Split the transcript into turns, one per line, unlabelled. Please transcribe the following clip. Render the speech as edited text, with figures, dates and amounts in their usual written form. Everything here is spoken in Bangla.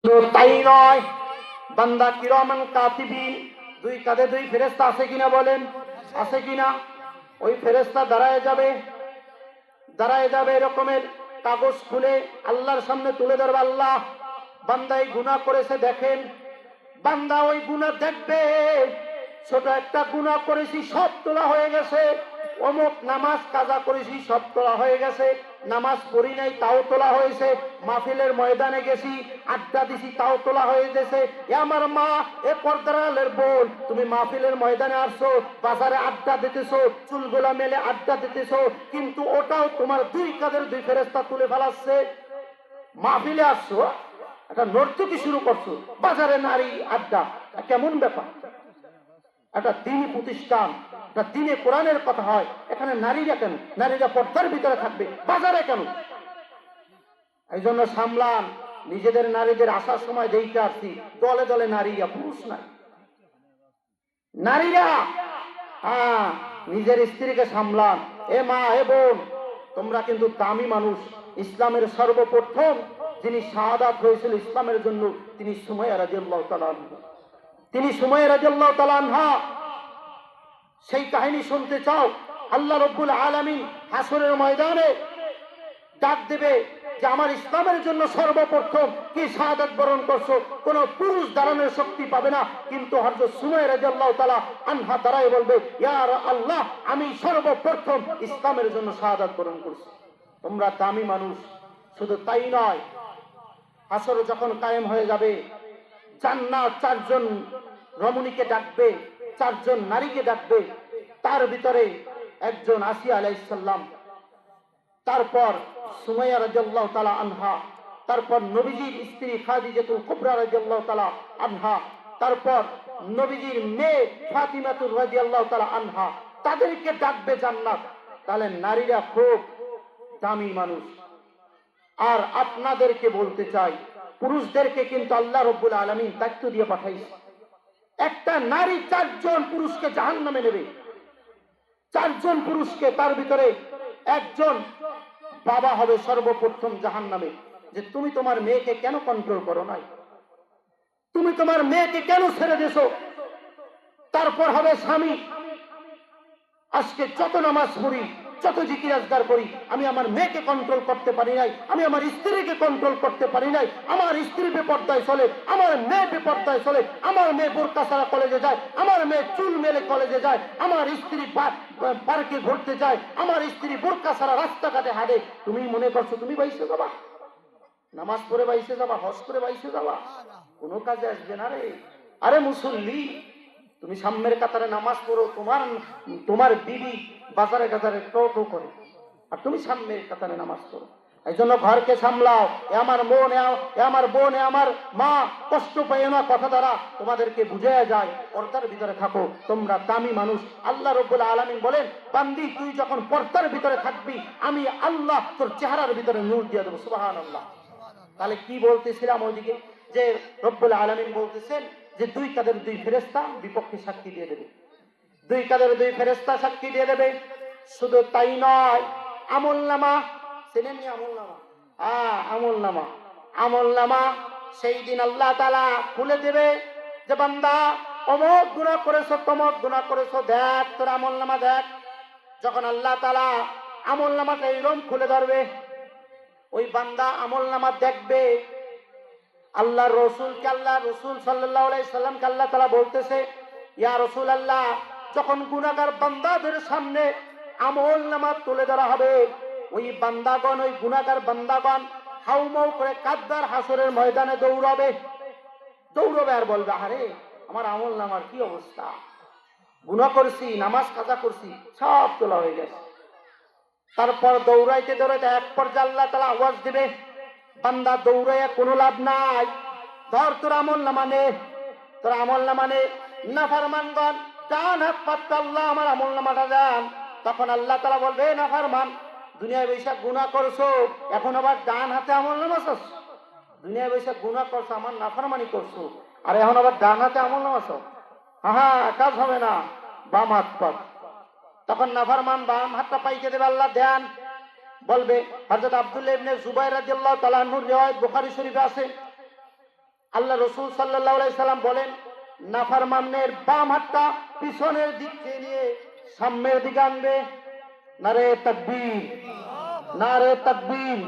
তো তাই নয়, বান্দা কিরামান কাতিবিন, দুই কাঁধে দুই ফেরেশতা আছে কিনা বলেন, আছে কিনা? ওই ফেরেশতা দাঁড়ায় যাবে এরকমের কাগজ খুলে আল্লাহর সামনে তুলে ধরবে। আল্লাহ, বান্দা এই গুনাহ করেছে দেখেন। বান্দা ওই গুনাহ দেখবে, ছোট একটা গুনাহ করেছি সব তোলা হয়ে গেছে, অমুক নামাজ কাজা করেছি সব তোলা হয়ে গেছে, নামাজ পড়ি নাই তাও তোলা হয়েছে, মাহফিলের ময়দানে গেছি আড্ডা দিছি তাও তোলা হয়ে গেছে। এ আমার মা, এ পর্দার আলের বোন, তুমি মাহফিলের ময়দানে আসছো, বাজারে আড্ডা দিতেছো, চুলগুলা মেলে আড্ডা দিতেছো, কিন্তু ওটাও তোমার দুই কাঁধের দুই ফেরেশতা তুলে ফেলাচ্ছে। মাহফিলে আসছো, একটা নর্তকী শুরু করছো, বাজারে নারী আড্ডা, কেমন ব্যাপার? একটা দিনী প্রতিষ্ঠান, একটা দিনে কোরআনের কথা হয়, এখানে নারীরা কেন? নারীরা পর্দার ভিতরে থাকবে, বাজারে কেন? এই জন্য সামলান, নিজেদের নারীদের আসার সময় দেখতে আসছি দলে দলে নারীরা, পুরুষ নাই নারীরা। নিজের স্ত্রীকে সামলান। এ মা, এ বোন, তোমরা কিন্তু দামি মানুষ। ইসলামের সর্বপ্রথম যিনি শাহাদাত হয়েছিল ইসলামের জন্য, তিনি সুমাইয়া রাদিয়াল্লাহু তাআলা আনহা। তিনি সুমাইয়া রাদিয়াল্লাহু তাআলা আনহা। সেই কাহিনী শুনতে চাও? আল্লাহ রাব্বুল আলামিন হাসরের ময়দানে ডাক দেবে যে আমার ইসলামের জন্য সর্বপ্রথম কি শাহাদাত বরণ করছো? কোন পুরুষ দাঁড়ানোর শক্তি পাবে না, কিন্তু হযরত সুমাইয়া রাদিয়াল্লাহু তাআলা আনহা দাঁড়ায় বলবে, ইয়া আল্লাহ, আমি সর্বপ্রথম ইসলামের জন্য শাহাদাত বরণ করছি। তোমরা দামি মানুষ। শুধু তাই নয়, হাসর যখন কায়েম হয়ে যাবে, জান্নাত চারজন রমণীকে ডাকবে, চারজন নারীকে ডাকবে। তার ভিতরে একজন আসিয়া আলাইহিস সালাম, তারপর সুমাইয়া রাদিয়াল্লাহু তাআলা আনহা, তারপর নবীজির স্ত্রী খাদিজাতুল কুবরা রাদিয়াল্লাহু তাআলা আনহা, তারপর নবীজির মেয়ে ফাতিমাতুর রাদিয়াল্লাহু তাআলা আনহা। তাদেরকে ডাকবে জান্নাত। তাহলে নারীরা খুব দামি মানুষ। আর আপনাদেরকে বলতে চাই, পুরুষদেরকে কিন্তু আল্লাহ রাব্বুল আলামিন দায়িত্ব দিয়ে পাঠাইছে। একটা নারী চারজন পুরুষকে জাহান্নামে নেবে, চারজন পুরুষকে। তার ভিতরে একজন বাবা হবে সর্বপ্রথম জাহান্নামে, যে তুমি তোমার মেয়েকে কেন কন্ট্রোল করো নাই, তুমি তোমার মেয়েকে কেন ছেড়ে দিয়েছো। তারপর হবে স্বামী, আজকে যত নামাজ পড়ি, যত জিকির আজকার করি, আমি আমার মেয়েকে কন্ট্রোল করতে পারি নাই, আমি আমার স্ত্রীকে কন্ট্রোল করতে পারি নাই। আমার স্ত্রী বেপরদায় চলে, আমার মেয়ে বেপরদায় চলে, আমার মেয়ে বোরকা ছাড়া কলেজে যায়, আমার মেয়ে চুল মেলে কলেজে যায়, আমার স্ত্রী পার্কে ঘুরতে যায়, আমার স্ত্রী বোরকা ছাড়া রাস্তাঘাটে হাঁটে। তুমি মনে করছো তুমি বাইসে যাবা? নামাজ পড়ে বাইসে যাবা, হজ করে বাইসে যাবা? কোনো কাজে আসবে না রে। আরে মুসল্লি, তুমি সামনের কাতারে নামাজ পড়ো, তোমার বিবি বাজারে গাজারে টো করে, আর তুমি সামনের কাতারে নামাজ পড়ো। এই জন্য ঘরকে সামলাও। এ আমার বোন, এ আমার বোন, এ আমার মা, কষ্ট পাইও না কথা দ্বারা, তোমাদেরকে বুঝাইয়া যায়, পর্দার ভিতরে থাকো, তোমরা দামি মানুষ। আল্লাহ রাব্বুল আলামিন বলেন, বান্দি তুই যখন পর্দার ভিতরে থাকবি, আমি আল্লাহ তোর চেহারার ভিতরে নূর দিয়ে দেবো। সুবহানাল্লাহ। তাহলে কি বলতেছিলাম ওইদিকে, যে রব্বুল আলামিন বলতেছেন যে দুই কাঁধের দুই ফেরেশতা বিপক্ষে সাক্ষী দিয়ে দেবে, দুই কাঁধের দুই ফেরেশতা সাক্ষী দিয়ে দেবে। শুধু তাই নয়, আমলনামা, চেনেন নি আমলনামা? আমলনামা সেই দিন আল্লাহ তাআলা খুলে দেবে যে বান্দা অমুক গুনাহ করেছো, তমুক গুনাহ করেছো, দেখ তোর আমলনামা দেখ। যখন আল্লাহ তাআলা আমলনামাটা এরকম খুলে ধরবে, ওই বান্দা আমলনামা দেখবে। আল্লাহ রসুল সাল্লাল্লাহু আলাইহি সাল্লামকে আল্লাহ তাআলা বলতেছে, ইয়া রাসূলুল্লাহ, যখন গুনাহগার বান্দাদের সামনে আমলনামা তুলে ধরা হবে, ওই বান্দাগণ, ওই গুনাহগার বান্দাগণ হাউমাউ করে কাঁদবার হাসরের ময়দানে দৌড়াবে আর বলবে, আরে আমার আমলনামার কি অবস্থা, গুনাহ করছি, নামাজ কাজা করছি, সব তোলা হয়ে গেছে। তারপর দৌড়াইতে এক পর্যায়ে আল্লাহ তাআলা আওয়াজ দিবে, বান্দা দৌড়াইয়া কোনো লাভ নাই, ধর তোর আমলনামা নে, তোর আমলনামা নে। নাফরমানগণ ডান হাত পাততে, আল্লাহ আমার আমলনামাটা দেন। তখন আল্লাহ তাআলা বলবে, নাফরমান, দুনিয়ায় বৈশা গুনাহ করছো, এখন আবার ডান হাতে আমলনামা চাস? দুনিয়ায় বৈশা গুনাহ করছো, আমার নাফরমানি করছো, আর এখন আবার ডান হাতে আমলনামা চাও? কাজ হবে না, বাম হাত পাত। তখন নাফরমান বাম হাতটা পাইকে দেবে, আল্লাহ দেন। বলবে, হযরত আব্দুল্লাহ ইবনে জুবাইর রাদিয়াল্লাহু তাআলা আনহুর রিওয়ায়াত বুখারী শরীফে আছে, আল্লাহ রসুল সাল্লাল্লাহু আলাইহি সাল্লাম বলেন, নাফরমানের বাম হাতটা পিছনের দিকে নিয়ে সামনের দিকে আনবে। নারে তাকবীর, নারে তাকবীর।